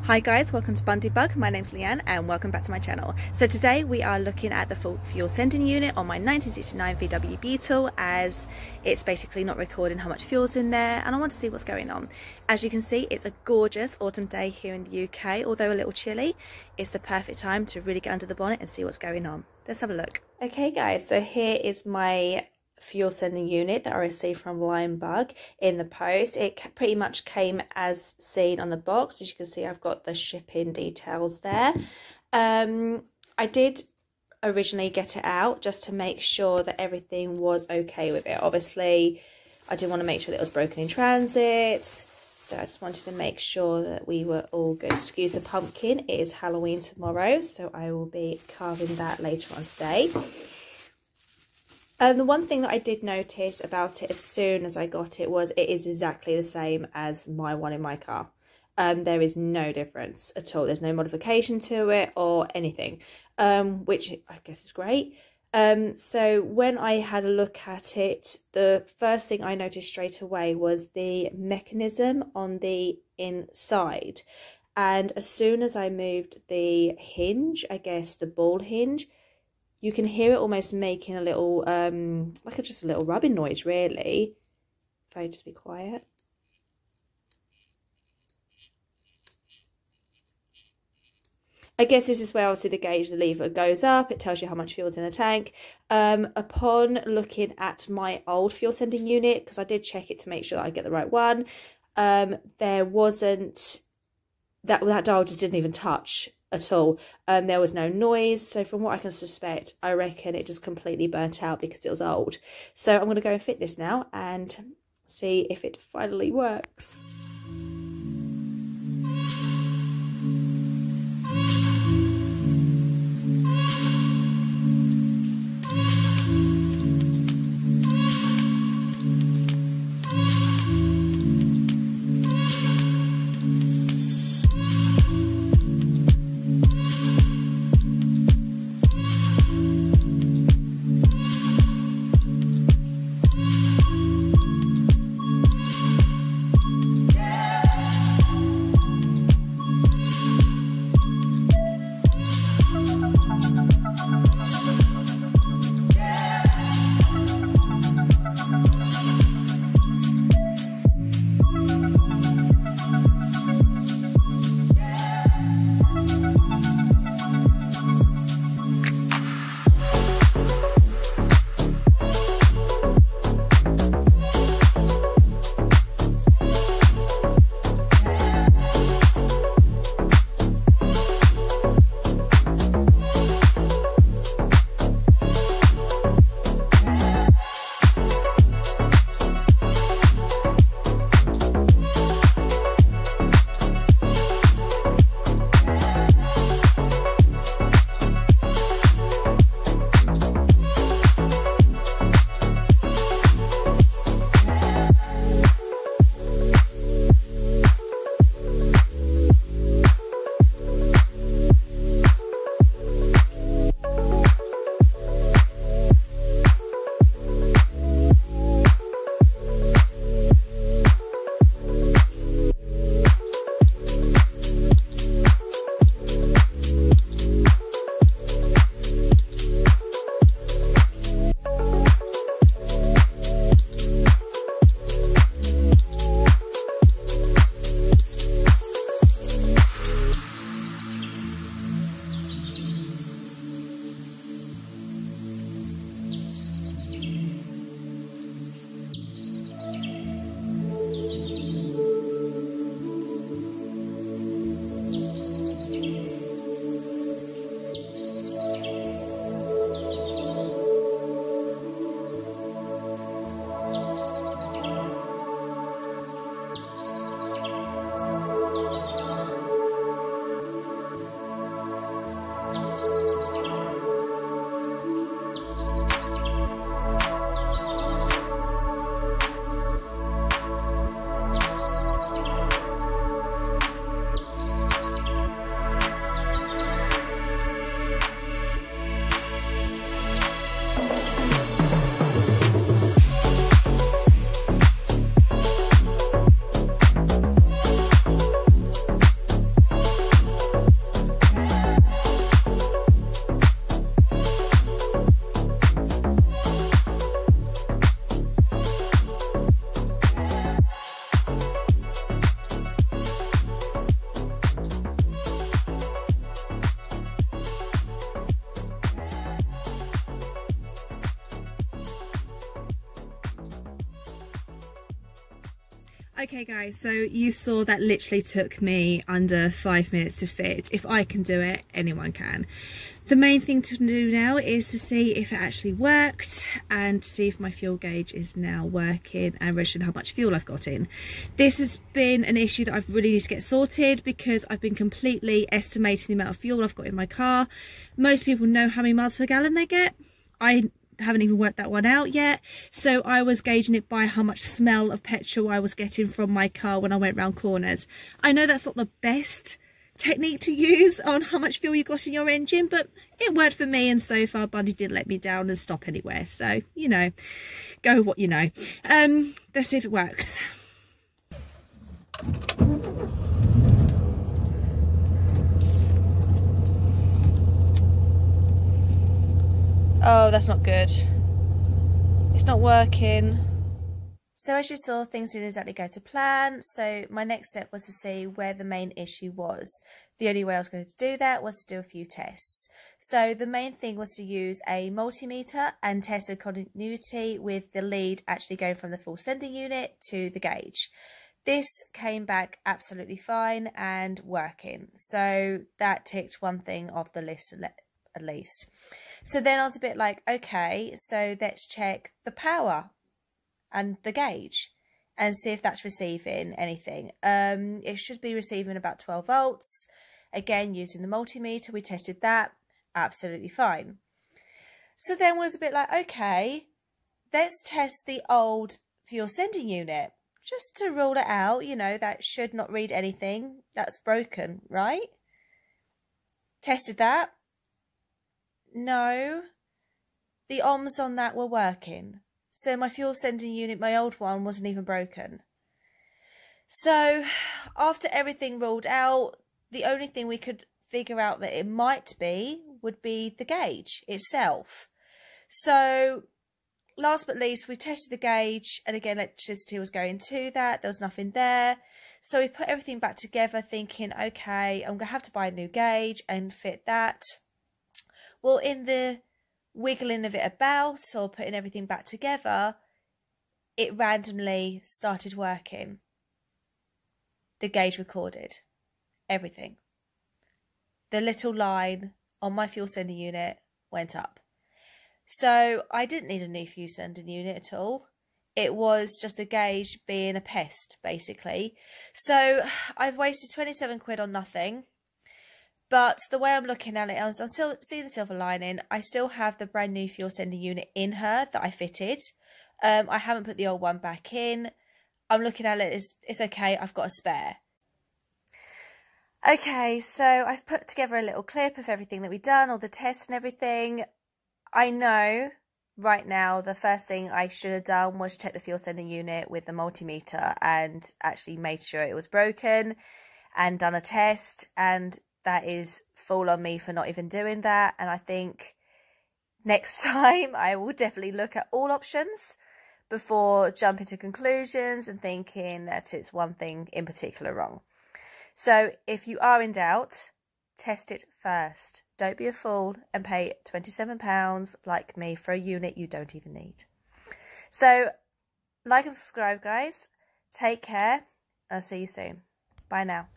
Hi guys, welcome to Bundy Bug. My name's Leanne and welcome back to my channel. So today we are looking at the full fuel sending unit on my 1969 VW Beetle, as it's basically not recording how much fuel's in there and I want to see what's going on. As you can see, it's a gorgeous autumn day here in the UK, although a little chilly. It's the perfect time to really get under the bonnet and see what's going on. Let's have a look. Okay guys, so here is my fuel sending unit that I received from Bug in the post. It pretty much came as seen on the box. As you can see, I've got the shipping details there. I did originally get it out just to make sure that everything was okay with it. Obviously I did want to make sure that it was broken in transit, so I just wanted to make sure that we were all good. Excuse the pumpkin, it is Halloween tomorrow, so I will be carving that later on today. The one thing that I did notice about it as soon as I got it was it is exactly the same as my one in my car. There is no difference at all. There's no modification to it or anything, which I guess is great. So when I had a look at it, the first thing I noticed straight away was the mechanism on the inside. And as soon as I moved the hinge, I guess the ball hinge, you can hear it almost making a little, just a little rubbing noise, really. If I just be quiet. I guess this is where obviously the gauge, the lever goes up. It tells you how much fuel's in the tank. Upon looking at my old fuel sending unit, because I did check it to make sure that I get the right one, there wasn't, that dial just didn't even touch at all. There was no noise, so from what I can suspect, I reckon it just completely burnt out because it was old. So I'm going to go and fit this now and see if it finally works. Okay guys, so you saw that literally took me under 5 minutes to fit. If I can do it, anyone can. The main thing to do now is to see if it actually worked and to see if my fuel gauge is now working and registering how much fuel I've got in. This has been an issue that I've really need to get sorted because I've been completely estimating the amount of fuel I've got in my car. Most people know how many miles per gallon they get. I haven't even worked that one out yet, so I was gauging it by how much smell of petrol I was getting from my car when I went round corners. I know that's not the best technique to use on how much fuel you got in your engine, but it worked for me, and so far Bundy didn't let me down and stop anywhere, so you know, go what you know. Let's see if it works. Oh, that's not good. It's not working. So as you saw, things didn't exactly go to plan. So my next step was to see where the main issue was. The only way I was going to do that was to do a few tests. So the main thing was to use a multimeter and test the continuity with the lead actually going from the full sending unit to the gauge. This came back absolutely fine and working. So that ticked one thing off the list at least. So then I was a bit like, okay, so let's check the power and the gauge and see if that's receiving anything. It should be receiving about 12 volts. Again, using the multimeter, we tested that, absolutely fine. So then was a bit like, okay, let's test the old fuel sending unit just to rule it out. You know, that should not read anything that's broken, right? Tested that. No, the ohms on that were working. So my fuel sending unit, my old one, wasn't even broken. So after everything ruled out, the only thing we could figure out that it might be would be the gauge itself. So last but least, we tested the gauge, and again, electricity was going to that. There was nothing there. So we put everything back together thinking, okay, I'm going to have to buy a new gauge and fit that. Well, in the wiggling of it about or putting everything back together, it randomly started working. The gauge recorded everything. The little line on my fuel sending unit went up. So I didn't need a new fuel sending unit at all. It was just the gauge being a pest, basically. So I've wasted 27 quid on nothing. But the way I'm looking at it, I'm still seeing the silver lining. I still have the brand new fuel sending unit in her that I fitted. I haven't put the old one back in. I'm looking at it as it's okay, I've got a spare. Okay, so I've put together a little clip of everything that we've done, all the tests and everything. I know right now the first thing I should have done was check the fuel sending unit with the multimeter and actually made sure it was broken and done a test, and that is full on me for not even doing that. And I think next time I will definitely look at all options before jumping to conclusions and thinking that it's one thing in particular wrong. So if you are in doubt, test it first. Don't be a fool and pay £27 like me for a unit you don't even need. So like and subscribe, guys. Take care. I'll see you soon. Bye now.